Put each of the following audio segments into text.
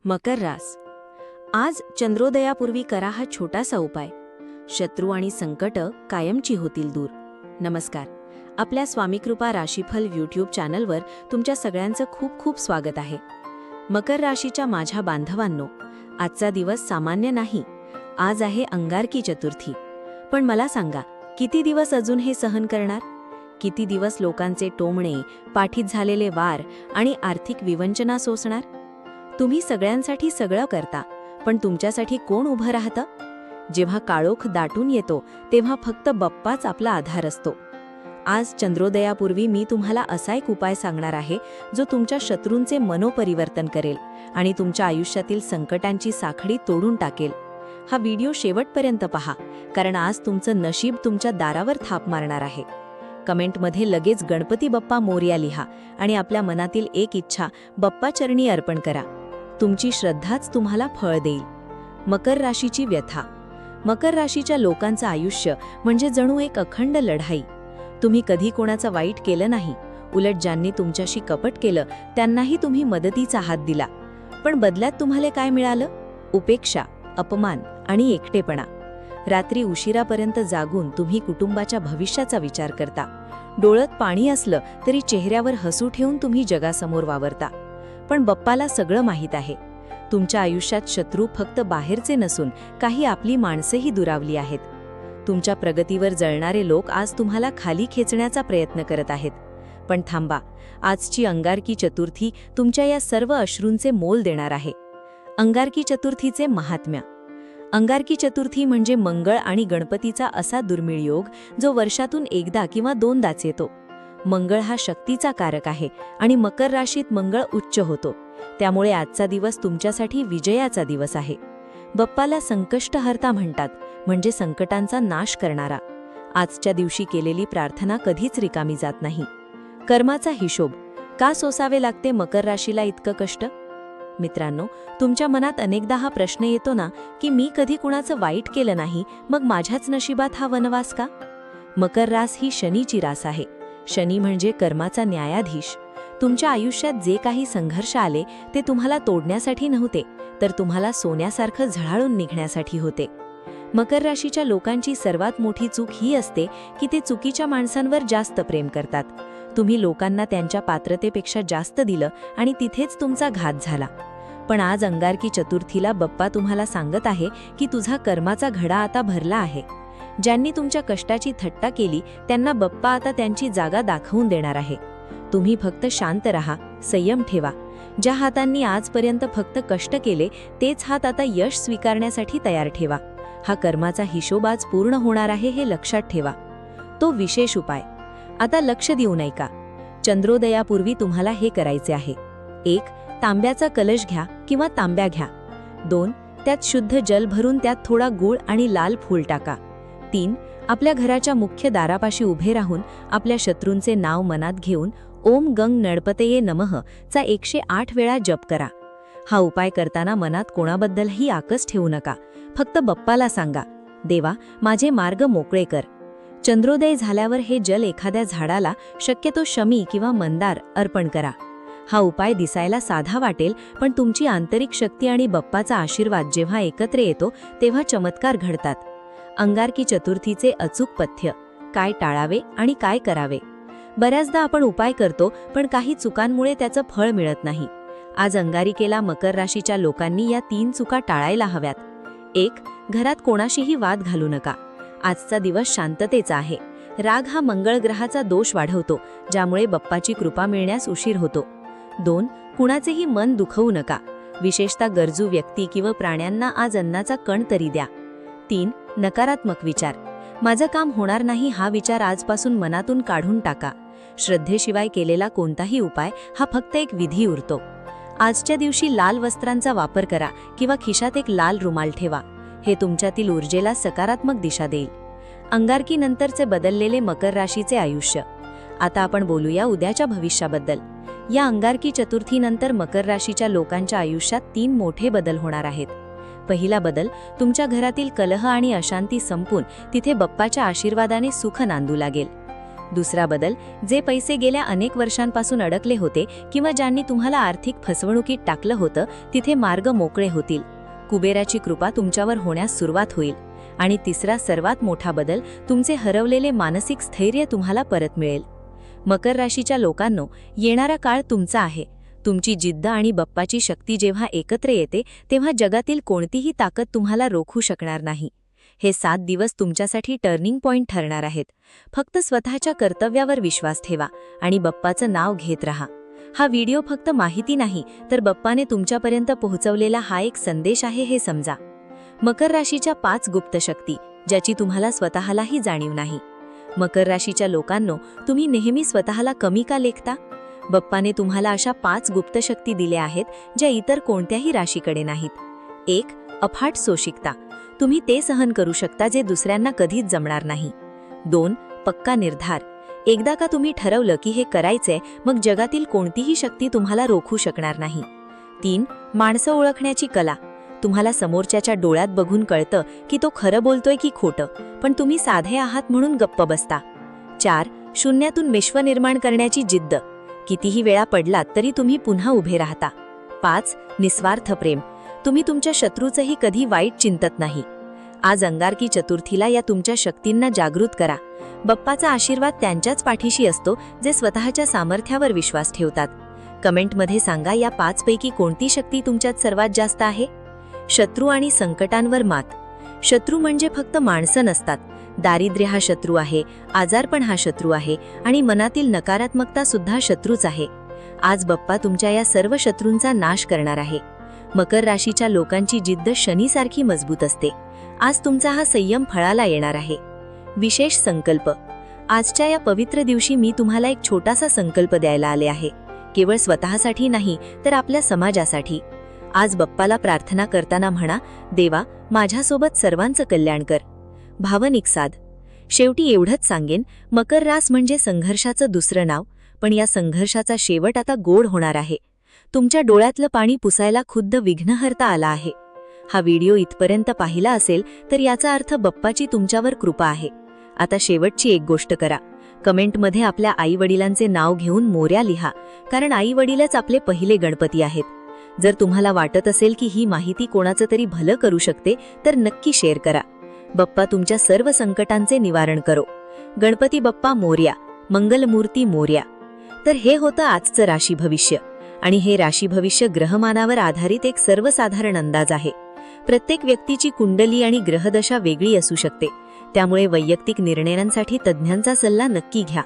मकर रास. आज चंद्रोदयापूर्वी करा हा छोटासा उपाय. शत्रू आणि संकट कायमची होतील दूर. नमस्कार. आपल्या स्वामीकृपा राशीफल यूट्यूब चॅनलवर तुमच्या सगळ्यांचं खूप खूप स्वागत आहे. मकर राशीच्या माझ्या बांधवांनो, आजचा दिवस सामान्य नाही. आज आहे अंगारकी चतुर्थी. पण मला सांगा, किती दिवस अजून हे सहन करणार? किती दिवस लोकांचे टोमणे, पाठीत झालेले वार आणि आर्थिक विवंचना सोसणार? तुम्ही सगळ्यांसाठी सगळं करता, पण तुमच्यासाठी कोण उभं राहतं? जेव्हा काळोख दाटून येतो तेव्हा फक्त बाप्पाच आपला आधार असतो. आज चंद्रोदयापूर्वी मी तुम्हाला असा एक उपाय सांगणार आहे जो तुमच्या शत्रूंचे मनोपरिवर्तन करेल आणि तुमच्या आयुष्यातील संकटांची साखळी तोडून टाकेल. हा व्हिडिओ शेवटपर्यंत पहा, कारण आज तुमचं नशीब तुमच्या दारावर थाप मारणार आहे. कमेंटमध्ये लगेच गणपती बाप्पा मोरया लिहा आणि आपल्या मनातील एक इच्छा बाप्पा चरणी अर्पण करा. तुमची श्रद्धाच तुम्हाला फळ देईल. मकर राशीची व्यथा. मकर राशीच्या लोकांचं आयुष्य म्हणजे जणू एक अखंड लढाई. तुम्ही कधी कोणाचं वाईट केलं नाही, उलट ज्यांनी तुमच्याशी कपट केलं त्यांनाही तुम्ही मदतीचा हात दिला. पण बदल्यात तुम्हाला काय मिळालं? उपेक्षा, अपमान आणि एकटेपणा. रात्री उशिरापर्यंत जागून तुम्ही कुटुंबाच्या भविष्याचा विचार करता. डोळ्यात पाणी असलं तरी चेहऱ्यावर हसू ठेवून तुम्ही जगासमोर वावरता. पण बाप्पाला सगळं माहीत आहे. तुमच्या आयुष्यात शत्रू फक्त बाहेरचे नसून काही आपली माणसेही दुरावली आहेत. तुमच्या प्रगतीवर जळणारे लोक आज तुम्हाला खाली खेचण्याचा प्रयत्न करत आहेत. पण थांबा, आजची अंगारकी चतुर्थी तुमच्या या सर्व अश्रूंचे मोल देणार आहे. अंगारकी चतुर्थीचे महात्म्य. अंगारकी चतुर्थी म्हणजे मंगळ आणि गणपतीचा असा दुर्मिळ योग जो वर्षातून एकदा किंवा दोनदाच येतो. मंगळ हा शक्तीचा कारक आहे आणि मकर राशीत मंगळ उच्च होतो. त्यामुळे आजचा दिवस तुमच्यासाठी विजयाचा दिवस आहे. बाप्पाला संकष्टहर्ता म्हणतात, म्हणजे संकटांचा नाश करणारा. आजच्या दिवशी केलेली प्रार्थना कधीच रिकामी जात नाही. कर्माचा हिशोब. का सोसावे लागते मकर राशीला इतकं कष्ट? मित्रांनो, तुमच्या मनात अनेकदा हा प्रश्न येतो ना की मी कधी कुणाचं वाईट केलं नाही, मग माझ्याच नशिबात हा वनवास का? मकर रास ही शनीची रास आहे. शनी म्हणजे कर्माचा न्यायाधीश. तुमच्या आयुष्यात जे काही संघर्ष आले ते तुम्हाला तोडण्यासाठी नव्हते, तर तुम्हाला सोन्यासारखं झळाळून निघण्यासाठी होते. मकर राशीच्या लोकांची सर्वात मोठी चूक ही असते की ते चुकीच्या माणसांवर जास्त प्रेम करतात. तुम्ही लोकांना त्यांच्या पात्रतेपेक्षा जास्त दिलं आणि तिथेच तुमचा घात झाला. पण आज अंगारकी चतुर्थीला बाप्पा तुम्हाला सांगत आहे की तुझा कर्माचा घडा आता भरला आहे. ज्यांनी तुमच्या कष्टाची थट्टा केली त्यांना बाप्पा आता त्यांची जागा दाखवून देणार आहे. तुम्ही फक्त शांत राहा, संयम ठेवा. ज्या हातांनी आजपर्यंत फक्त कष्ट केले तेच हात आता यश स्वीकारण्यासाठी तयार ठेवा. हा कर्माचा हिशोब आज पूर्ण होणार आहे हे लक्षात ठेवा. तो विशेष उपाय आता लक्ष देऊ नये का? चंद्रोदयापूर्वी तुम्हाला हे करायचे आहे. 1. तांब्याचा कलश घ्या किंवा तांब्या घ्या. 2. त्यात शुद्ध जल भरून त्यात थोडा गूळ आणि लाल फूल टाका. 3. आपल्या घराच्या मुख्य दारापाशी उभे राहून आपल्या शत्रूंचे नाव मनात घेऊन ओम गंग नळपतये नमः चा 108 वेळा जप करा. हा उपाय करताना मनात कोणाबद्दलही आकस ठेवू नका. फक्त बाप्पाला सांगा, देवा माझे मार्ग मोकळे कर. चंद्रोदय झाल्यावर हे जल एखाद्या झाडाला, शक्यतो शमी किंवा मंदार, अर्पण करा. हा उपाय दिसायला साधा वाटेल, पण तुमची आंतरिक शक्ती आणि बाप्पाचा आशीर्वाद जेव्हा एकत्र येतो तेव्हा चमत्कार घडतात. अंगारकी चतुर्थीचे अचूक पथ्य. काय टाळावे आणि काय करावे. बऱ्याचदा आपण उपाय करतो पण काही चुकांमुळे त्याचं फळ मिळत नाही. आज अंगारिकेला मकर राशीच्या लोकांनी या 3 चुका टाळायला हव्यात. 1. घरात कोणाशीही वाद घालू नका. आजचा दिवस शांततेचा आहे. राग हा मंगळ ग्रहाचा दोष वाढवतो, ज्यामुळे बाप्पाची कृपा मिळण्यास उशीर होतो. 2. कुणाचेही मन दुखवू नका. विशेषतः गरजू व्यक्ती किंवा प्राण्यांना आज अन्नाचा कण तरी द्या. 3. नकारात्मक विचार. माझं काम होणार नाही हा विचार आजपासून मनातून काढून टाका. श्रद्धेशिवाय केलेला कोणताही उपाय हा फक्त एक विधी उरतो. आजच्या दिवशी लाल वस्त्रांचा वापर करा किंवा खिशात एक लाल रुमाल ठेवा. हे तुमच्यातील ऊर्जेला सकारात्मक दिशा देईल. अंगारकी नंतरचे बदललेले मकर राशीचे आयुष्य. आता आपण बोलूया उद्याच्या भविष्याबद्दल. या अंगारकी चतुर्थीनंतर मकर राशीच्या लोकांच्या आयुष्यात 3 मोठे बदल होणार आहेत. पहिला बदल, तुमच्या घरातील कलह आणि अशांती संपून तिथे बाप्पाच्या आशीर्वादाने सुख नांदू लागेल. दुसरा बदल, जे पैसे गेल्या अनेक वर्षांपासून अडकले होते किंवा ज्यांनी तुम्हाला आर्थिक फसवणुकीत टाकलं होतं, तिथे मार्ग मोकळे होतील. कुबेराची कृपा तुमच्यावर होण्यास सुरुवात होईल. आणि तिसरा सर्वात मोठा बदल, तुमचे हरवलेले मानसिक स्थैर्य तुम्हाला परत मिळेल. मकर राशीच्या लोकांनो, येणारा काळ तुमचा आहे. तुमची जिद्द आणि बाप्पाची शक्ती जेव्हा एकत्र येते, तेव्हा जगातील कोणतीही ताकद तुम्हाला रोखू शकणार नाही. हे 7 दिवस तुमच्यासाठी टर्निंग पॉइंट ठरणार आहेत. फक्त स्वतःच्या कर्तव्यावर विश्वास ठेवा आणि बाप्पाचं नाव घेत राहा. हा व्हिडिओ फक्त माहिती नाही, तर बाप्पाने तुमच्यापर्यंत पोहोचवलेला हा एक संदेश आहे हे समजा. मकर राशीच्या 5 गुप्त शक्ती, ज्याची तुम्हाला स्वतःलाही जाणीव नाही. मकर राशीच्या लोकांनो, तुम्ही नेहमी स्वतःला कमी का लेखता? बाप्पाने तुम्हाला अशा 5 गुप्त शक्ती दिल्या आहेत, ज्या इतर कोणत्याही राशीकडे नाहीत. 1. अफाट सोशिकता. तुम्ही ते सहन करू शकता जे दुसऱ्यांना कधीच जमणार नाही. 2. पक्का निर्धार. एकदा का तुम्ही ठरवलं की हे करायचंय, मग जगातील कोणतीही शक्ती तुम्हाला रोखू शकणार नाही. 3. माणसं ओळखण्याची कला. तुम्हाला समोरच्याच्या डोळ्यात बघून कळतं की तो खरं बोलतोय की खोटं, पण तुम्ही साधे आहात म्हणून गप्प बसता. 4. शून्यातून विश्व निर्माण करण्याची जिद्द. कितीही वेळा पडलात तरी तुम्ही पुन्हा उभे राहता. 5. निस्वार्थ प्रेम. तुम्ही तुमच्या शत्रूचंही कधी वाईट चिंतत नाही. आज अंगारकी चतुर्थीला या तुमच्या शक्तींना जागृत करा. बाप्पाचा आशीर्वाद त्यांच्याच पाठीशी असतो जे स्वतःच्या सामर्थ्यावर विश्वास ठेवतात. कमेंटमध्ये सांगा, या 5 पैकी कोणती शक्ती तुमच्यात सर्वात जास्त आहे? शत्रू आणि संकटांवर मात. शत्रू म्हणजे फक्त माणसं नसतात. दारिद्र्य हा शत्रू आहे, आजारपण हा शत्रू आहे आणि मनातील नकारात्मकता सुद्धा शत्रूच आहे. आज बाप्पा तुमच्या या सर्व शत्रूंचा नाश करणार आहे. मकर राशीच्या लोकांची जिद्द शनीसारखी मजबूत असते. आज तुमचा हा संयम फळाला येणार आहे. विशेष संकल्प. आजच्या या पवित्र दिवशी मी तुम्हाला एक छोटासा संकल्प द्यायला आले आहे. केवळ स्वतःसाठी नाही, तर आपल्या समाजासाठी. आज बाप्पाला प्रार्थना करताना म्हणा, देवा, माझ्यासोबत सर्वांचं कल्याण कर. भावनिक साध. शेवटी एवढंच सांगेन, मकर रास म्हणजे संघर्षाचं दुसरं नाव, पण या संघर्षाचा शेवट आता गोड होणार आहे. तुमच्या डोळ्यातलं पाणी पुसायला खुद्द विघ्नहर्ता आला आहे. हा व्हिडिओ इथपर्यंत पाहिला असेल तर याचा अर्थ बाप्पाची तुमच्यावर कृपा आहे. आता शेवटची एक गोष्ट करा. कमेंटमध्ये आपल्या आईवडिलांचे नाव घेऊन मोरया लिहा, कारण आईवडीलच आपले पहिले गणपती आहेत. जर तुम्हाला वाटत असेल की ही माहिती कोणाचं तरी भलं करू शकते, तर नक्की शेअर करा. बाप्पा तुमच्या सर्व संकटांचे निवारण करो. गणपती बाप्पा मोरया, मंगलमूर्ती मोरया. तर हे होतं आजचं राशी भविष्य. आणि हे राशी भविष्य ग्रहमानावर आधारित एक सर्वसाधारण अंदाज आहे. प्रत्येक व्यक्तीची कुंडली आणि ग्रहदशा वेगळी असू शकते. त्यामुळे वैयक्तिक निर्णयांसाठी तज्ज्ञांचा सल्ला नक्की घ्या.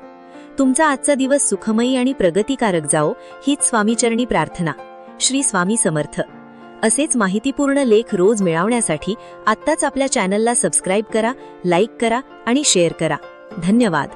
तुमचा आजचा दिवस सुखमयी आणि प्रगतिकारक जाओ, हीच स्वामीचरणी प्रार्थना. श्री स्वामी समर्थ. असेच माहितीपूर्ण लेख रोज मिळवण्यासाठी आत्ताच आपल्या चॅनलला सबस्क्राईब करा, लाईक करा आणि शेअर करा. धन्यवाद.